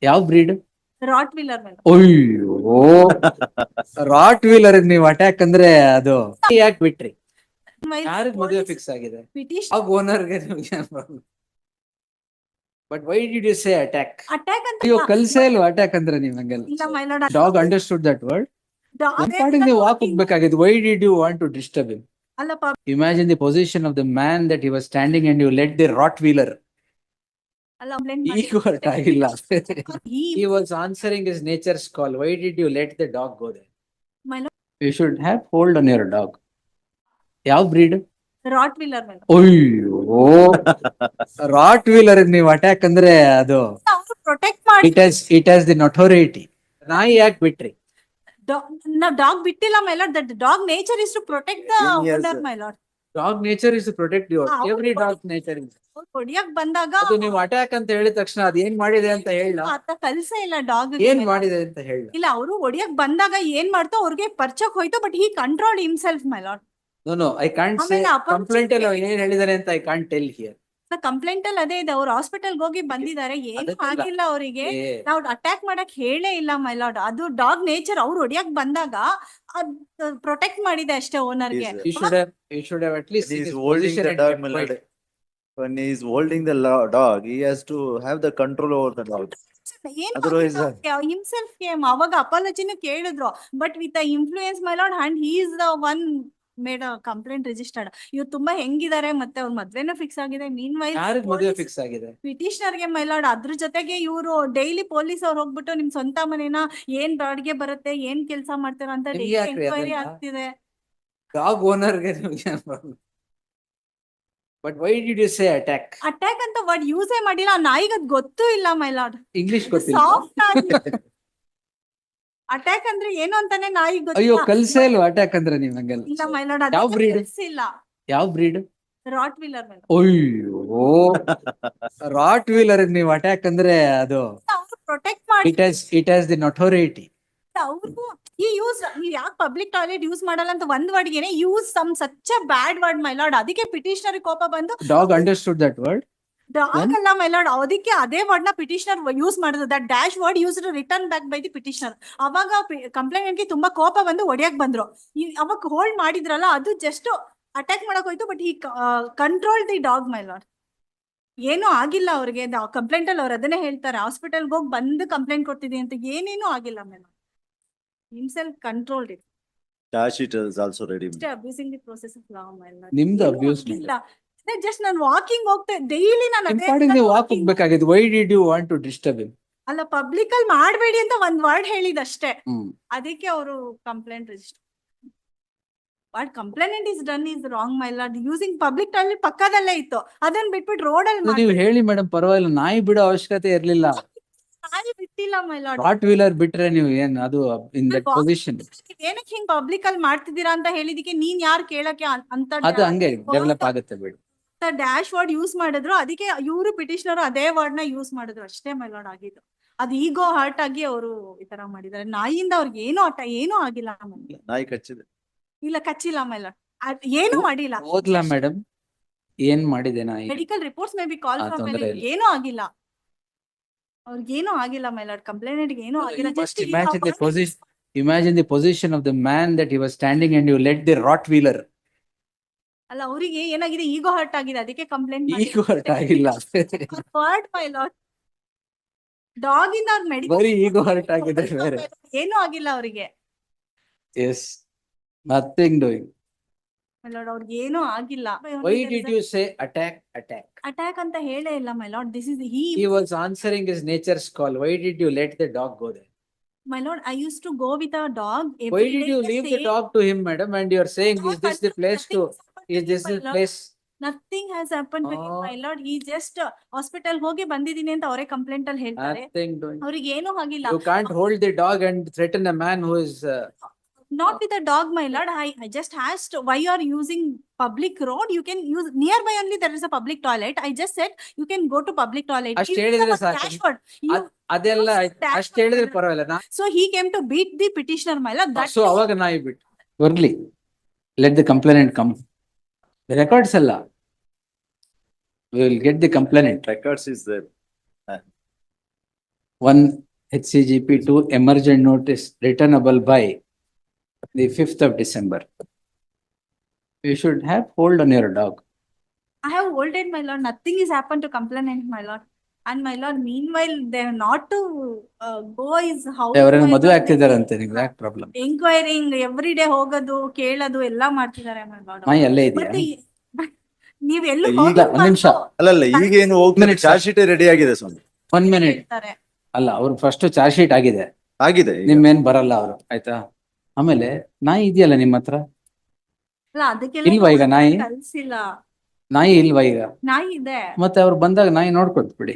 ಯಾವ bread? Rot wheeler ಮೇಲೆ ಅಯ್ಯೋ ರಾಟ್ ವೀಲರ್ ನೀವು ಅಟ್ಯಾಕ್ ಅಂದ್ರೆ ಅದು ಯಾಕೆ ಬಿಟ್ರಿ? ಯಾರಿಗ್ ಮದುವೆ ಫಿಕ್ಸ್ ಆಗಿದೆ? ಬ್ರಿಟಿಷ್ ಆ ಓನರ್ಗೆ but why did you say attack? Attack ಅಂತ ಅಯ್ಯೋ ಕಲ್ಸೇ ಇಲ್ವಾ ಅಟ್ಯಾಕ್ ಅಂದ್ರೆ ನೀವು ಹಂಗೆಲ್ಲ? ಇಲ್ಲ my lord, dog understood that word. ಪಾಡಿಗೆ ನೀವು ವಾಕ್ ಹೋಗ್ಬೇಕಾಗಿತ್ತು. Why did you want to disturb him? ಅಲ್ಲಪ್ಪ, Imagine the position of the man that he was standing and you let the Rottweiler. ಅಲ್ಲ ಕಂಪ್ಲೇಂಟ್ Ego hurt ಆಗಿಲ್ಲ. ಈ He was answering his nature's call. Why did you let the dog go there? My lord. You should have hold on your dog. ಯಾವ bread? Rot wheeler ಮೇಲೆ ಅಯ್ಯೋ rot wheeler ನೀವು attack ಅಂದ್ರೆ ಅದು ಅವರು protect ಮಾಡಿ ಇಟ್ ಹ್ಯಾಸ್ ದಿ ನೊಟೋರಿಟಿ. ನಾಯಿ ಯಾಕೆ ಬಿಟ್ರಿ? ಡಾಗ್ ಬಿಟ್ಟಿಲ್ಲ my lord. That dog nature is to protect the owner my lord. Dog nature is to protect your ಹೌದು. Every dog nature is. ಹೊಡಿಯಕ್ ಬಂದಾಗ ಅದು ನೀವು ಅಟ್ಯಾಕ್ ಅಂತ ಹೇಳಿದ ತಕ್ಷಣ ಅದ್ ಏನ್ ಮಾಡಿದೆ ಅಂತ ಹೇಳ. ಆತ ಕಲ್ಸ ಇಲ್ಲ ಡಾಗ್ ಏನ್ ಮಾಡಿದೆ ಅಂತ ಹೇಳ. ಇಲ್ಲ, ಅವರು ಹೊಡಿಯಕ್ ಬಂದಾಗ ಏನ್ ಮಾಡ್ತೋ ಅವ್ರಿಗೆ ಪರ್ಚಕ್ ಹೋಯ್ತು. But he control himself my lord. No, I can't say ಆಮೇಲೆ ಅಪರಿಚಿತ ಕಂಪ್ಲೇಂಟ್ ಅಲ್ಲಿ ಏನ್ ಹೇಳಿದಾರೆ ಅಂತ I can't tell here. Complaint ಅಲ್ಲಿ ಅದೇ ಇದೆ. ಅವ್ರು ಹಾಸ್ಪಿಟಲ್ ಹೋಗಿ ಬಂದಿದ್ದಾರೆ, ಏನು ಅದಕ್ಕೆಲ್ಲ. ಆಗಿಲ್ಲ ಅವರಿಗೆ. ಏ, ನಾವು ಅಟ್ಯಾಕ್ ಮಾಡಕ್ ಹೇಳೇ ಇಲ್ಲ ಮೈ ಲಾರ್ಡ್. ಅದು ಡಾಗ್ ನೇಚರ್. ಅವ್ರು ಹೊಡಿಯಕ್ ಬಂದಾಗ ಪ್ರೊಟೆಕ್ಟ್ ಮಾಡಿದೆ ಅಷ್ಟೇ ಓನರ್ಗೆ. you should have at least He seen is his holding position the and dog, kept my quiet. lord. When he is holding the dog, he has to have the control over the dog. Otherwise, himself came. ಅವಾಗ ಅಪಾಲಜಿನ ಕೇಳಿದ್ರು. But with the influence my lord and he is the one made complaint registered. ಇವ್ರು ತುಂಬಾ ಹೆಂಗಿದ್ದಾರೆ, ಮತ್ತೆ ಅವ್ರ ಮದ್ವೆನೂ fix ಆಗಿದೆ. ಮೀನ್ while ಯಾರಿಗ್ ಮದುವೆ fix ಆಗಿದೆ? ಪಿಟಿಷನರ್ಗೆ ಮೈ ಲಾರ್ಡ್. ಅದ್ರ ಜೊತೆಗೆ ಇವರು ಡೈಲಿ ಪೊಲೀಸ್ ಅವ್ರು ಹೋಗ್ಬಿಟ್ಟು ನಿಮ್ ಸ್ವಂತ ಮನೇನ ಏನ್ ಬಾಡಿಗೆ ಬರುತ್ತೆ, ಏನ್ ಕೆಲಸ ಮಾಡ್ತೀರಾ ಅಂತ ನಿಮ್ಗೆ ಡೈಲಿ ಯಾಕ್ರಿ ಎಂಕ್ವೈರಿ ಅದೆಲ್ಲ? ಆಗ್ತಿದೆ. ಡಾಗ್ ಓನರ್ಗೆ but why did you say attack? Attack ಅಂತ ವರ್ಡ್ ಯೂಸೇ ಮಾಡಿಲ್ಲ. ಆ ನಾಯಿಗೆ ಅದ್ ಗೊತ್ತೂ ಇಲ್ಲ ಮೈ ಲಾರ್ಡ್. ಇಂಗ್ಲಿಷ್ ಗೊತ್ತಿಲ್ಲ. ಸಾಫ್ಟ್ ಅಟ್ಯಾಕ್ ಅಂದ್ರೆ ಏನು ಅಂತಾನೆ ನಾಯಿಗೆ ಅಯ್ಯೋ ಗೊತ್ತಿಲ್ಲ. ಕಲ್ಸೇ ಇಲ್ವಾ ಅಟ್ಯಾಕ್ ಅಂದ್ರೆ ನೀವು ಹಂಗೆಲ್ಲ? ಇಲ್ಲ ಮೈ ಲಾರ್ಡ್, ಯಾವ breed? ಇಲ್ಲ. ಯಾವ ಬ್ರೀಡ್? ರಾಟ್ ವೀಲರ್ ಮೇಲೆ ಅಯ್ಯೋ ರಾಟ್ ವೀಲರ್ ನೀವು ಅಟ್ಯಾಕ್ ಅಂದ್ರೆ ಅದು ಅವರು ಪ್ರೊಟೆಕ್ಟ್ ಮಾಡಿ ಇಟ್ ಹ್ಯಾಸ್ ದಿ ನೊಟೋರಿಟಿ. ಅವ್ರಿಗೂ ಈ ಯೂಸ್. ನೀವ್ ಯಾಕೆ ಪಬ್ಲಿಕ್ ಟಾಯ್ಲೆಟ್ ಯೂಸ್ ಮಾಡಲ್ಲ ಅಂತ ಒಂದ್ ವರ್ಡ್ಗೆನೆ use some such a bad word my lord. ಅದಕ್ಕೆ ಪಿಟಿಷನರ್ ಕೋಪ ಬಂದು dog understood that word. Dog ಅಲ್ಲ ಮೈ ಲಾರ್ಡ್, ಅದಕ್ಕೆ ಅದೇ ವರ್ಡ್ ನ ಪಿಟಿಷನರ್ ಯೂಸ್ ಮಾಡಿದ್ರು. That dash word use return back by the petitioner. ಅವಾಗ ಕಂಪ್ಲೇಂಟ್ ಗೆ ತುಂಬಾ ಕೋಪ ಬಂದು ಒಡೆಯಕ್ ಬಂದ್ರು. ಅವಾಗ ಹೋಲ್ಡ್ ಮಾಡಿದ್ರಲ್ಲ, ಅದು ಜಸ್ಟ್ ಅಟ್ಯಾಕ್ ಮಾಡಕ್ ಹೋಯ್ತು. ಬಟ್ ಈ control the dog my lord. ಏನೂ ಆಗಿಲ್ಲ ಅವ್ರಿಗೆ. ಕಂಪ್ಲೇಂಟ್ ಅಲ್ಲಿ ಅವ್ರು ಅದನ್ನೇ ಹೇಳ್ತಾರೆ, ಹಾಸ್ಪಿಟಲ್ಗೆ ಹೋಗಿ ಬಂದು ಕಂಪ್ಲೇಂಟ್ ಕೊಡ್ತಿದೀನಿ ಅಂತ. ಏನೇನೂ ಆಗಿಲ್ಲ my lord. himself controlled it. charge sheet is also ready. Just abusing the process of law, my lord. ನಿಮ್ದು ಏನು abuse ಆಗಿಲ್ಲ. ಜಸ್ಟ್ ನಾನು ವಾಕಿಂಗ್ ಹೋಗ್ತೆ ಡೈಲಿ. ನಾನು ನಿಮ್ ಪಾಡಿಗೆ ನೀವು ವಾಕ್ ಹೋಗ್ಬೇಕಾಗಿತ್ತು. Why did you want to disturb him? ಅಲ್ಲ, ಪಬ್ಲಿಕ್ ಅಲ್ಲಿ ಮಾಡಬೇಡಿ ಅಂತ ಒಂದ್ ವರ್ಡ್ ಹೇಳಿದಷ್ಟೇ. ಅದಕ್ಕೆ ಅವರು complaint register. What complaint is done is wrong my lord. Using public toilet ಪಕ್ಕದಲ್ಲೇ ಇತ್ತು, ಅದನ್ನ ಬಿಟ್ಬಿಟ್ಟು ರೋಡ್ ಅಲ್ಲಿ ನೀವು ಹೇಳಿ ಮೇಡಮ್, ಪರವಾಗಿಲ್ಲ. ನಾಯಿ ಬಿಡೋ ಅವಶ್ಯಕತೆ ಇರ್ಲಿಲ್ಲ. ನಾಯಿ ಬಿಟ್ಟಿಲ್ಲ ಮೈ ಲಾರ್ಡ್. ರಾಟ್ ವೀಲರ್ ಬಿಟ್ರೆ ನೀವು ಏನ್ ಅದು ಇನ್ ದಟ್ ಪೊಸಿಷನ್? ಏನಕ್ಕೆ ಹಿಂಗ್ ಪಬ್ಲಿಕ್ ಅಲ್ಲಿ ಮಾಡ್ತಿದ್ದೀರಾ ಅಂತ ಹೇಳಿದಕ್ಕೆ ನೀನ್ ಯಾರು ಕೇಳಕ್ಕೆ ಅಂತ ಅದು ಹಂಗೆ ಡೆವಲಪ್ ಆಗುತ್ತೆ ಬಿಡಿ. ಡ್ಯಾಶ್ ವರ್ಡ್ ಯೂಸ್ ಮಾಡಿದ್ರು. ಅದಕ್ಕೆ ಇವರು ಪಿಟಿಷನರ್ ಅದೇ ವರ್ಡ್ ನ ಯೂಸ್ ಮಾಡಿದ್ರು ಅಷ್ಟೇ ಮೈ ಲಾರ್ಡ್ ಆಗಿದ್ದು. ಅದು ಈಗೋ ಹರ್ಟ್ ಆಗಿ ಅವರು ಈ ತರ ಮಾಡಿದ್ದಾರೆ. ನಾಯಿಯಿಂದ ಅವ್ರಿಗೆ ಏನೂ ಆಗಿಲ್ಲ. ನಾಯಿ ಕಚ್ಚಿದೆ? ಇಲ್ಲ, ಕಚ್ಚಿಲ್ಲ ಮೈ ಲಾರ್ಡ್. ಏನು ಮಾಡಿಲ್ಲ. ಓದ್ಲಾ ಮೇಡಮ್ ಏನ್ ಮಾಡಿದೆ ನಾಯಿ? Medical reports may be call from ಏನೂ ಆಗಿಲ್ಲ. ಅವ್ರಿಗೇನೂ ಆಗಿಲ್ಲ ಮೈ ಲಾರ್ಡ್. ಕಂಪ್ಲೇಂಟ್ ಏನೂ ಆಗಿಲ್ಲ. Just imagine the position of the man that he was standing and you let the Rottweiler. ಅಲ್ಲ, ಅವರಿಗೆ ಏನಾಗಿದೆ, ಈಗೋ ಹರ್ಟ್ ಆಗಿದೆ. ಅದಕ್ಕೆ ಕಂಪ್ಲೇಂಟ್ Ego hurt ಆಗಿಲ್ಲ. Word my lord. ಡಾಗ್ ಇಂದ ಅವ್ರ ಮೆಡಿಕಲ್ ಬರೀ ego hurt ಆಗಿದೆ ಬೇರೆ. ಏನೂ ಆಗಿಲ್ಲ ಅವರಿಗೆ. Yes, nothing doing. My lord, ಅವ್ರಿಗೆ ಏನೂ ಆಗಿಲ್ಲ. Why did you say attack? Attack ಅಂತ ಹೇಳೇ ಇಲ್ಲ my lord. This is He was answering his nature's call. Why did you let the dog go there? My lord, I used to go with a dog. Why did you leave the dog to him, madam? And you are saying, is this the place to? Is this the place? Nothing has happened with him, my lord. He just hospital ಹೋಗಿ ಬಂದಿದ್ದೀನಿ ಅಂತ ಅವರೇ complaint ಅಲ್ಲಿ ಹೇಳ್ತಾರೆ. Nothing doing. ಅವ್ರಿಗೆ ಏನೂ ಆಗಿಲ್ಲ. You can't hold the dog and threaten a man who is. Not with a dog, my lord. I just asked why you are using public road. You can use nearby only. There is a public toilet. I just said you can go to public toilet. ಅಷ್ಟ್ ಹೇಳಿದ್ರೆ ಸಾಕು. ಅದೆಲ್ಲ ಅಷ್ಟ್ ಹೇಳಿದ್ರೆ ಪರವಾಗಿಲ್ಲ. So he came to beat the petitioner, my lord. So ಅವಾಗ ನಾಯಿ ಬಿಟ್ಟು ಬರ್ಲಿ. Let the complainant come. The records ಎಲ್ಲ. We will get the complainant. Records is there. one HCGP 2 emergent notice returnable by the 5th of December. You should have hold on your dog. I have holded, my lord. Nothing is happened to complainant, my lord. And my lord, meanwhile, they are not to go his house. ಅವರೇನು ಮದುವೆ ಆಗ್ತಿದಾರಂತೆ, ನಿಮ್ಗೆ ಯಾಕೆ problem? ಎಂಕ್ವೈರಿಂಗ್ every day ಹೋಗೋದು ಕೇಳೋದು ಎಲ್ಲ ಮಾಡ್ತಿದ್ದಾರೆ, my lord. ನಾಯಿ ಅಲ್ಲೇ ಇದೆಯಾ? ಮತ್ತೆ ನೀವ್ ಎಲ್ಲೂ ಈಗ ಹೋಗಿಲ್ಲ ಒಂದ್ ನಿಮಿಷ. ಅಲ್ಲಲ್ಲ ಈಗೇನು ಹೋಗ್ತಾರೆ, minutes, ಚಾರ್ಜ್ ಶೀಟ್ ರೆಡಿ ಆಗಿದೆ ಸ್ವಾಮಿ, 1 minute. ಹೇಳ್ತಾರೆ. ಅಲ್ಲ, ಅವ್ರು ಫಸ್ಟ್ ಚಾರ್ಜ್ ಶೀಟ್ ಆಗಿದೆ, ಆಗಿದೆ ಈಗ. ನಿಮ್ಮೇನ್ ಬರಲ್ಲ ಅವರು, ಆಯ್ತಾ? ಆಮೇಲೆ ನಾಯಿ ಇದೆಯಲ್ಲ ನಿಮ್ಮ ಹತ್ರ, ಅಲ್ಲ ಅದಕ್ಕೆಲ್ಲ ಇಲ್ವಾ ಈಗ ನಾಯಿ? ಕಲ್ಸಿಲ್ಲ. ನಾಯಿ ಇಲ್ವಾ ಈಗ? ನಾಯಿ ಇದೆ. ಮತ್ತೆ ಅವ್ರು ಬಂದಾಗ ನಾಯಿ ನೋಡ್ಕೊಳ್ತ್ ಬಿಡಿ.